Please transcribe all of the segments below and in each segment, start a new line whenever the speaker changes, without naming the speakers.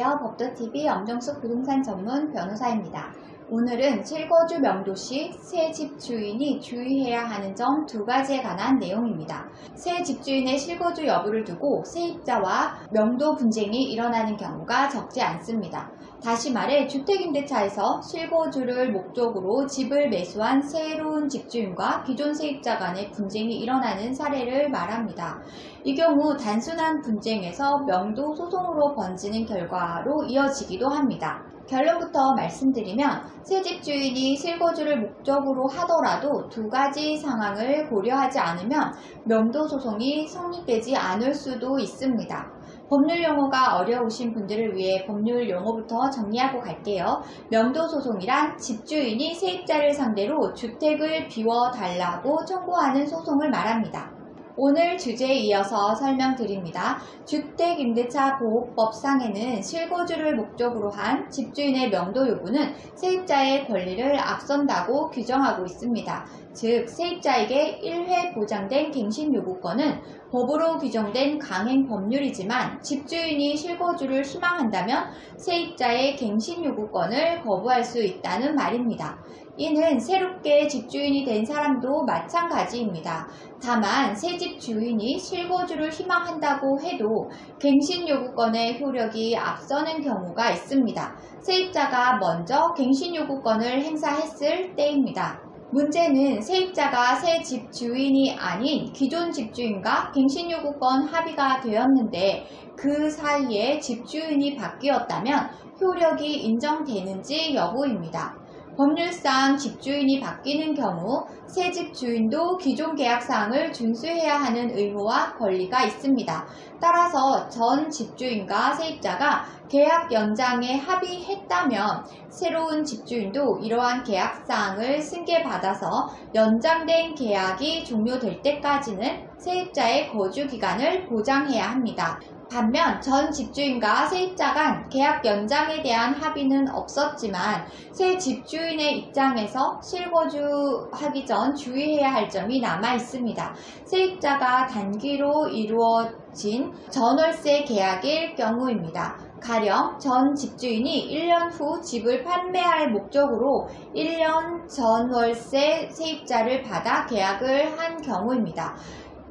안녕하세요. 법도TV 엄정숙 부동산 전문 변호사입니다. 오늘은 실거주 명도시 새 집주인이 주의해야 하는 점 두 가지에 관한 내용입니다. 새 집주인의 실거주 여부를 두고 세입자와 명도 분쟁이 일어나는 경우가 적지 않습니다. 다시 말해 주택임대차에서 실거주를 목적으로 집을 매수한 새로운 집주인과 기존 세입자 간의 분쟁이 일어나는 사례를 말합니다. 이 경우 단순한 분쟁에서 명도 소송으로 번지는 결과로 이어지기도 합니다. 결론부터 말씀드리면 새 집주인이 실거주를 목적으로 하더라도 두 가지 상황을 고려하지 않으면 명도 소송이 성립되지 않을 수도 있습니다. 법률 용어가 어려우신 분들을 위해 법률 용어부터 정리하고 갈게요. 명도 소송이란 집주인이 세입자를 상대로 주택을 비워달라고 청구하는 소송을 말합니다. 오늘 주제에 이어서 설명드립니다. 주택임대차보호법상에는 실거주를 목적으로 한 집주인의 명도 요구는 세입자의 권리를 앞선다고 규정하고 있습니다. 즉, 세입자에게 1회 보장된 갱신요구권은 법으로 규정된 강행 법률이지만 집주인이 실거주를 희망한다면 세입자의 갱신요구권을 거부할 수 있다는 말입니다. 이는 새롭게 집주인이 된 사람도 마찬가지입니다. 다만 새 집 주인이 실거주를 희망한다고 해도 갱신요구권의 효력이 앞서는 경우가 있습니다. 세입자가 먼저 갱신요구권을 행사했을 때입니다. 문제는 세입자가 새 집 주인이 아닌 기존 집주인과 갱신요구권 합의가 되었는데 그 사이에 집주인이 바뀌었다면 효력이 인정되는지 여부입니다. 법률상 집주인이 바뀌는 경우 새 집주인도 기존 계약사항을 준수해야 하는 의무와 권리가 있습니다. 따라서 전 집주인과 세입자가 계약 연장에 합의했다면 새로운 집주인도 이러한 계약사항을 승계받아서 연장된 계약이 종료될 때까지는 세입자의 거주기간을 보장해야 합니다. 반면 전 집주인과 세입자 간 계약 연장에 대한 합의는 없었지만 새 집주인의 입장에서 실거주하기 전 주의해야 할 점이 남아 있습니다. 세입자가 단기로 이루어진 전월세 계약일 경우입니다. 가령 전 집주인이 1년 후 집을 판매할 목적으로 1년 전월세 세입자를 받아 계약을 한 경우입니다.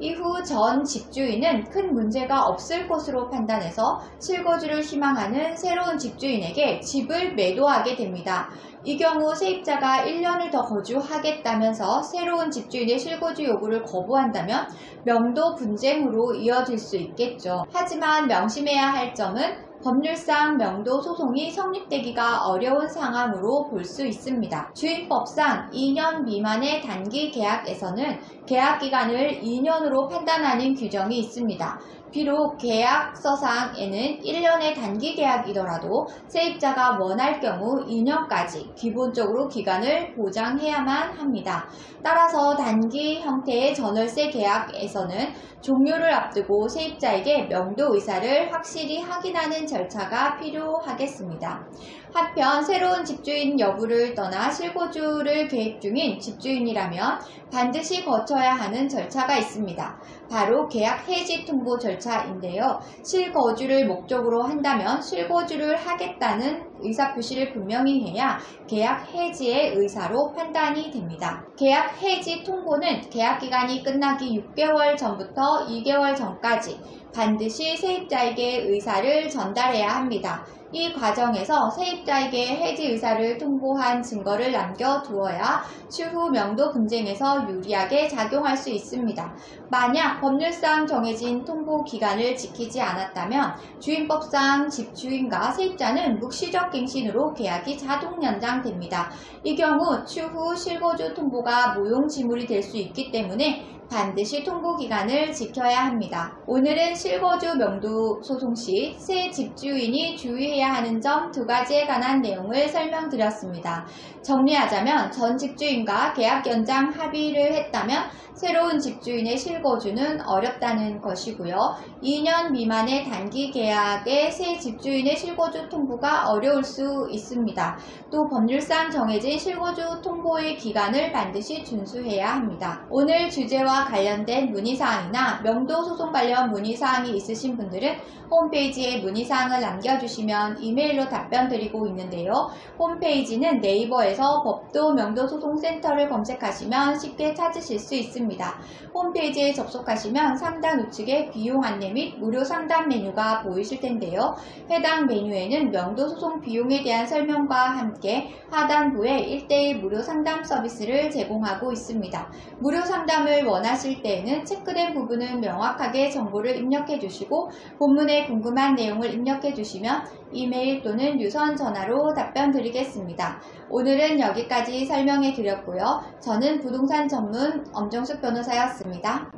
이후 전 집주인은 큰 문제가 없을 것으로 판단해서 실거주를 희망하는 새로운 집주인에게 집을 매도하게 됩니다. 이 경우 세입자가 1년을 더 거주하겠다면서 새로운 집주인의 실거주 요구를 거부한다면 명도 분쟁으로 이어질 수 있겠죠. 하지만 명심해야 할 점은 법률상 명도 소송이 성립되기가 어려운 상황으로 볼 수 있습니다. 주임법상 2년 미만의 단기 계약에서는 계약기간을 2년으로 판단하는 규정이 있습니다. 비록 계약서상에는 1년의 단기 계약이더라도 세입자가 원할 경우 2년까지 기본적으로 기간을 보장해야만 합니다. 따라서 단기 형태의 전월세 계약에서는 종료를 앞두고 세입자에게 명도 의사를 확실히 확인하는 절차가 필요하겠습니다. 한편 새로운 집주인 여부를 떠나 실거주를 계획 중인 집주인이라면 반드시 거쳐야 하는 절차가 있습니다. 바로 계약 해지 통보 절차인데요. 실거주를 목적으로 한다면 실거주를 하겠다는 의사표시를 분명히 해야 계약 해지의 의사로 판단이 됩니다. 계약 해지 통보는 계약기간이 끝나기 6개월 전부터 2개월 전까지 반드시 세입자에게 의사를 전달해야 합니다. 이 과정에서 세입자에게 해지 의사를 통보한 증거를 남겨두어야 추후 명도 분쟁에서 유리하게 작용할 수 있습니다. 만약 법률상 정해진 통보 기간을 지키지 않았다면 주임법상 집주인과 세입자는 묵시적 갱신으로 계약이 자동 연장됩니다. 이 경우 추후 실거주 통보가 무용지물이 될 수 있기 때문에 반드시 통보 기간을 지켜야 합니다. 오늘은 실거주 명도 소송 시 새 집주인이 주의해야 하는 점 두 가지에 관한 내용을 설명드렸습니다. 정리하자면 전 집주인과 계약 연장 합의를 했다면 새로운 집주인의 실거주는 어렵다는 것이고요. 2년 미만의 단기 계약에 새 집주인의 실거주 통보가 어려울 수 있습니다. 또 법률상 정해진 실거주 통보의 기간을 반드시 준수해야 합니다. 오늘 주제와 명도와 관련된 문의사항이나 명도 소송 관련 문의사항이 있으신 분들은 홈페이지에 문의사항을 남겨주시면 이메일로 답변 드리고 있는데요. 홈페이지는 네이버에서 법도 명도소송센터를 검색하시면 쉽게 찾으실 수 있습니다. 홈페이지에 접속하시면 상단 우측에 비용 안내 및 무료 상담 메뉴가 보이실 텐데요. 해당 메뉴에는 명도소송 비용에 대한 설명과 함께 하단부에 1:1 무료 상담 서비스를 제공하고 있습니다. 무료 상담을 원하실 때에는 체크된 부분은 명확하게 정보를 입력해 주시고 본문에 궁금한 내용을 입력해 주시면 이메일 또는 유선 전화로 답변 드리겠습니다. 오늘은 여기까지 설명해 드렸고요. 저는 부동산 전문 엄정숙 변호사였습니다.